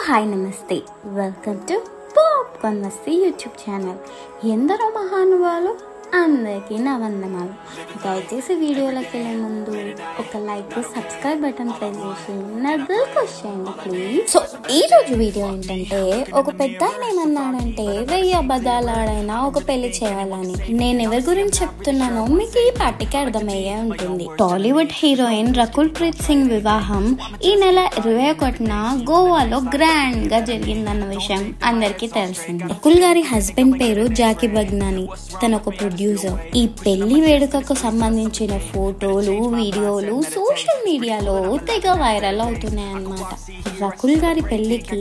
Hi నమస్తే, welcome to popcorn Masti YouTube channel. ఎందరో మహానుభావులు అందరికీ నా వందనాలు. దయచేసి వీడియోలోకి వెళ్ళే ముందు ఒక లైక్, సబ్స్క్రైబ్ బటన్ ప్రెస్ చేసి నదులకు వచ్చేయండి ప్లీజ్. సో ఈరోజు వీడియో ఏంటంటే, ఒక పెద్ద ఆయన ఏమన్నాడంటే 1000 అబద్ధాలు ఆడైనా ఒక పెళ్లి చేయాలని. నేను ఎవరి గురించి చెప్తున్నానో మీకు ఈ పార్టీకి అర్థమయ్యే ఉంటుంది. టాలీవుడ్ హీరోయిన్ రకుల్ ప్రీత్ సింగ్ వివాహం ఈ నెల 21న గోవాలో గ్రాండ్ గా జరిగిందన్న విషయం అందరికీ తెలిసిందే. రకుల్ గారి హస్బెండ్ పేరు జాకీ బగ్నాని, తన ఒక ప్రొడ్యూసర్. ఈ పెళ్లి వేడుకకు సంబంధించిన ఫోటోలు, వీడియోలు సోషల్ మీడియాలో తెగ వైరల్ అవుతున్నాయి అన్నమాట. రకుల్ గారి పెళ్లికి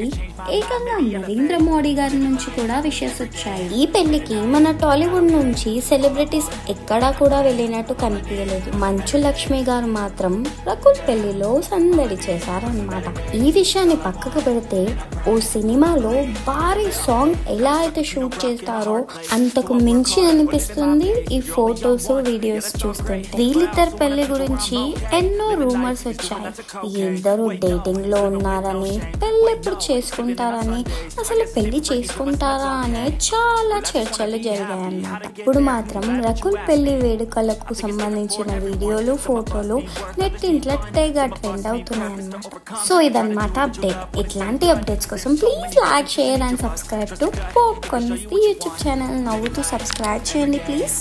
ఏకంగా నరేంద్ర మోడీ గారి నుంచి కూడా విషెస్ వచ్చాయి. ఈ పెళ్లికి మన టాలీవుడ్ నుంచి సెలబ్రిటీస్ ఎక్కడా కూడా వెళ్ళినట్టు కనిపించలేదు. మంచు లక్ష్మి గారు మాత్రం రకుల్ పెళ్లిలో సందడి చేశారన్నమాట. ఈ విషయాన్ని పక్కకు పెడితే, ఓ సినిమాలో భారీ సాంగ్ ఎలా అయితే షూట్ చేస్తారో అంతకు మించి అనిపిస్తుంది ఈ ఫోటోస్, వీడియోస్ చూస్తుంటే. వీళ్ళిద్దరు పెళ్లి గురించి ఎన్నో రూమర్స్ వచ్చాయి. ఇద్దరు డేటింగ్ లో ఉన్నారని, పెళ్లి ఎప్పుడు చేసుకుంటారని, అసలు పెళ్లి చేసుకుంటారా అనే చాలా చర్చలు జరిగాయి అన్నమాట. ఇప్పుడు మాత్రం రకుల్ పెళ్లి వేడుకలకు సంబంధించిన వీడియోలు, ఫోటోలు నెట్టింట్లో తెగ ట్రెండ్ అవుతున్నాయి అన్నమాట. సో ఇదన్నమాట అప్డేట్. ఇట్లాంటి అప్డేట్స్ కోసం please like, share and subscribe to popcorn Masti YouTube channel. నవ్వుతూ సబ్స్క్రైబ్ చేయండి ప్లీజ్.